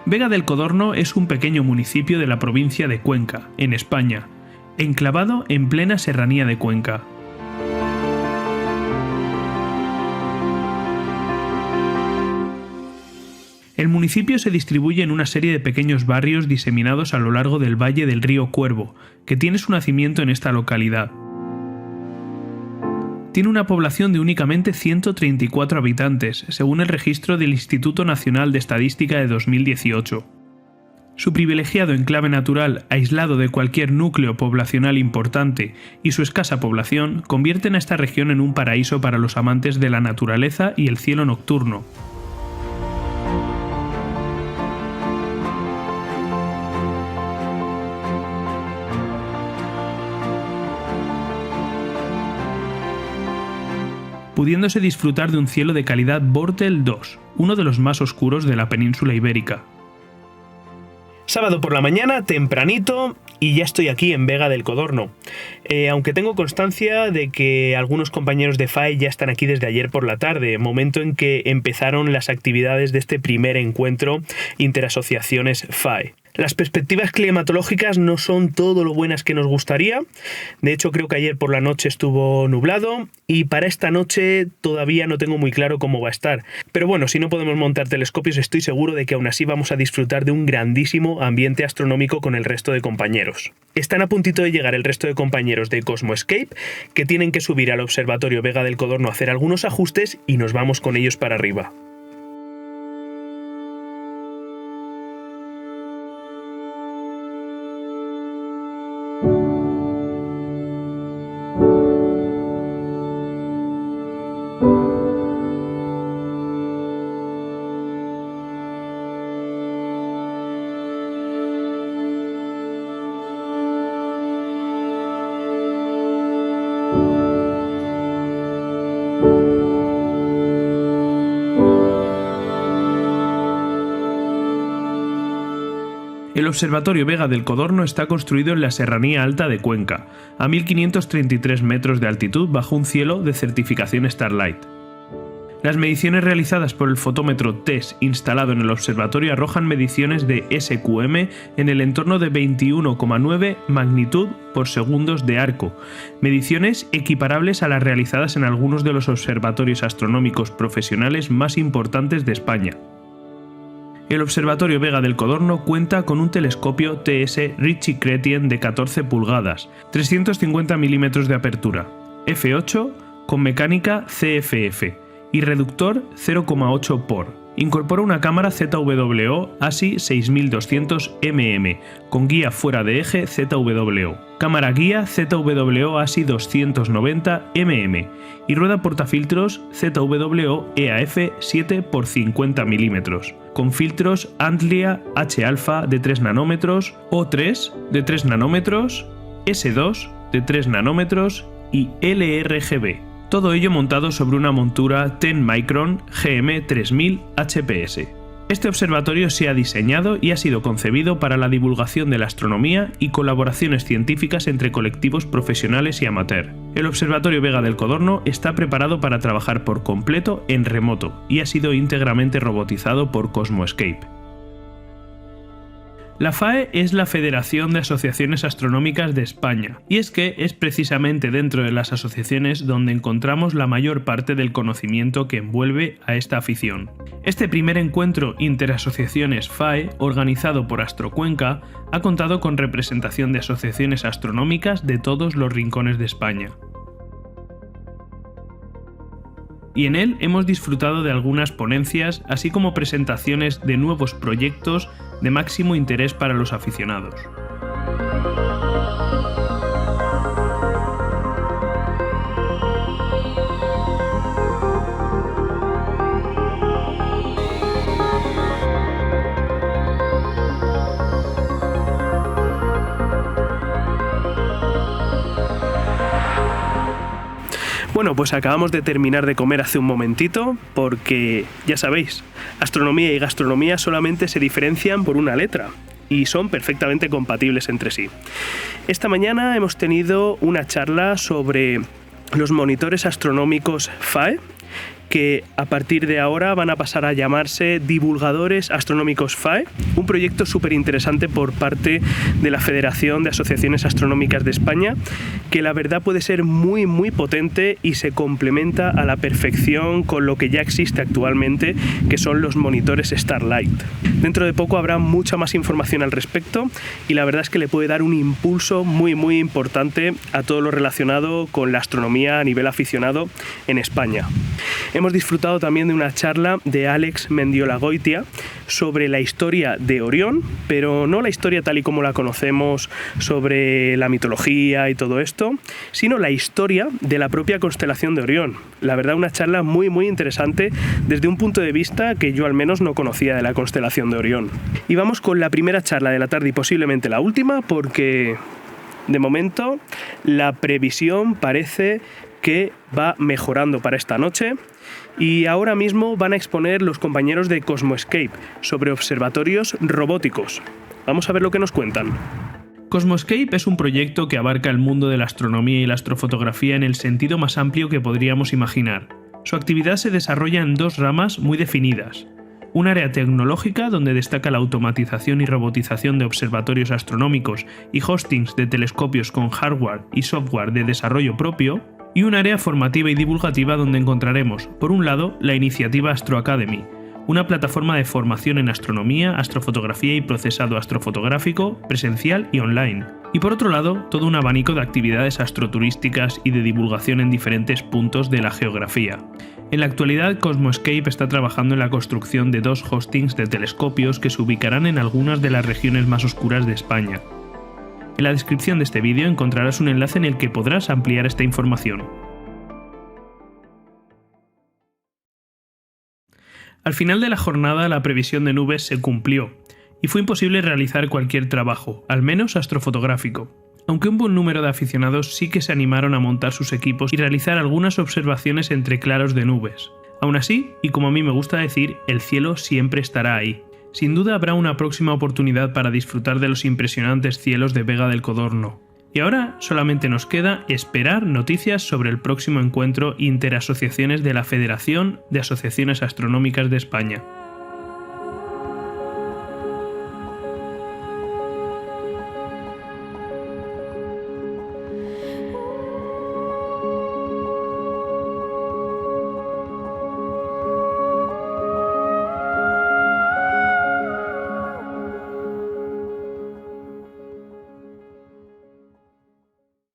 Vega del Codorno es un pequeño municipio de la provincia de Cuenca, en España, enclavado en plena serranía de Cuenca. El municipio se distribuye en una serie de pequeños barrios diseminados a lo largo del valle del río Cuervo, que tiene su nacimiento en esta localidad. Tiene una población de únicamente 134 habitantes, según el registro del Instituto Nacional de Estadística de 2018. Su privilegiado enclave natural, aislado de cualquier núcleo poblacional importante, y su escasa población convierten a esta región en un paraíso para los amantes de la naturaleza y el cielo nocturno. Pudiéndose disfrutar de un cielo de calidad Bortel 2, uno de los más oscuros de la península ibérica. Sábado por la mañana, tempranito, y ya estoy aquí en Vega del Codorno. Aunque tengo constancia de que algunos compañeros de FAE ya están aquí desde ayer por la tarde, momento en que empezaron las actividades de este primer encuentro Interasociaciones FAE. Las perspectivas climatológicas no son todo lo buenas que nos gustaría. De hecho, creo que ayer por la noche estuvo nublado y para esta noche todavía no tengo muy claro cómo va a estar. Pero bueno, si no podemos montar telescopios, estoy seguro de que aún así vamos a disfrutar de un grandísimo ambiente astronómico con el resto de compañeros. Están a puntito de llegar el resto de compañeros de Cosmoscape, que tienen que subir al Observatorio Vega del Codorno a hacer algunos ajustes y nos vamos con ellos para arriba. El Observatorio Vega del Codorno está construido en la Serranía Alta de Cuenca, a 1533 metros de altitud bajo un cielo de certificación Starlight. Las mediciones realizadas por el fotómetro TESS instalado en el observatorio arrojan mediciones de SQM en el entorno de 21,9 magnitud por segundos de arco, mediciones equiparables a las realizadas en algunos de los observatorios astronómicos profesionales más importantes de España. El Observatorio Vega del Codorno cuenta con un telescopio TS Ritchey-Chrétien de 14 pulgadas, 350 mm de apertura, f8 con mecánica CFF y reductor 0,8 por. Incorpora una cámara ZWO ASI 6200 mm con guía fuera de eje ZWO, cámara guía ZWO ASI 290 mm y rueda portafiltros ZWO EAF 7x50 mm, con filtros Antlia H-alfa de 3 nanómetros, O3 de 3 nanómetros, S2 de 3 nanómetros y LRGB. Todo ello montado sobre una montura 10 Micron GM3000 HPS. Este observatorio se ha diseñado y ha sido concebido para la divulgación de la astronomía y colaboraciones científicas entre colectivos profesionales y amateur. El Observatorio Vega del Codorno está preparado para trabajar por completo en remoto y ha sido íntegramente robotizado por Cosmoscape. La FAE es la Federación de Asociaciones Astronómicas de España, y es que es precisamente dentro de las asociaciones donde encontramos la mayor parte del conocimiento que envuelve a esta afición. Este primer encuentro Interasociaciones FAE, organizado por Astrocuenca, ha contado con representación de asociaciones astronómicas de todos los rincones de España. Y en él hemos disfrutado de algunas ponencias, así como presentaciones de nuevos proyectos de máximo interés para los aficionados. Bueno, pues acabamos de terminar de comer hace un momentito porque, ya sabéis, astronomía y gastronomía solamente se diferencian por una letra y son perfectamente compatibles entre sí. Esta mañana hemos tenido una charla sobre los monitores astronómicos FAE que a partir de ahora van a pasar a llamarse Divulgadores Astronómicos FAE, un proyecto súper interesante por parte de la Federación de Asociaciones Astronómicas de España, que la verdad puede ser muy potente y se complementa a la perfección con lo que ya existe actualmente, que son los monitores Starlight. Dentro de poco habrá mucha más información al respecto y la verdad es que le puede dar un impulso muy importante a todo lo relacionado con la astronomía a nivel aficionado en España. Hemos disfrutado también de una charla de Alex Mendiolagoitia sobre la historia de Orión, pero no la historia tal y como la conocemos sobre la mitología y todo esto, sino la historia de la propia constelación de Orión. La verdad, una charla muy interesante desde un punto de vista que yo al menos no conocía de la constelación de Orión. Y vamos con la primera charla de la tarde y posiblemente la última, porque de momento la previsión parece que va mejorando para esta noche y ahora mismo van a exponer los compañeros de Cosmoscape sobre observatorios robóticos. Vamos a ver lo que nos cuentan. Cosmoscape es un proyecto que abarca el mundo de la astronomía y la astrofotografía en el sentido más amplio que podríamos imaginar. Su actividad se desarrolla en dos ramas muy definidas. Un área tecnológica donde destaca la automatización y robotización de observatorios astronómicos y hostings de telescopios con hardware y software de desarrollo propio, y un área formativa y divulgativa donde encontraremos, por un lado, la iniciativa Astro Academy, una plataforma de formación en astronomía, astrofotografía y procesado astrofotográfico, presencial y online, y por otro lado, todo un abanico de actividades astroturísticas y de divulgación en diferentes puntos de la geografía. En la actualidad, Cosmoscape está trabajando en la construcción de 2 hostings de telescopios que se ubicarán en algunas de las regiones más oscuras de España. En la descripción de este vídeo encontrarás un enlace en el que podrás ampliar esta información. Al final de la jornada la previsión de nubes se cumplió, y fue imposible realizar cualquier trabajo, al menos astrofotográfico, aunque un buen número de aficionados sí que se animaron a montar sus equipos y realizar algunas observaciones entre claros de nubes. Aún así, y como a mí me gusta decir, el cielo siempre estará ahí. Sin duda habrá una próxima oportunidad para disfrutar de los impresionantes cielos de Vega del Codorno. Y ahora solamente nos queda esperar noticias sobre el próximo encuentro interasociaciones de la Federación de Asociaciones Astronómicas de España.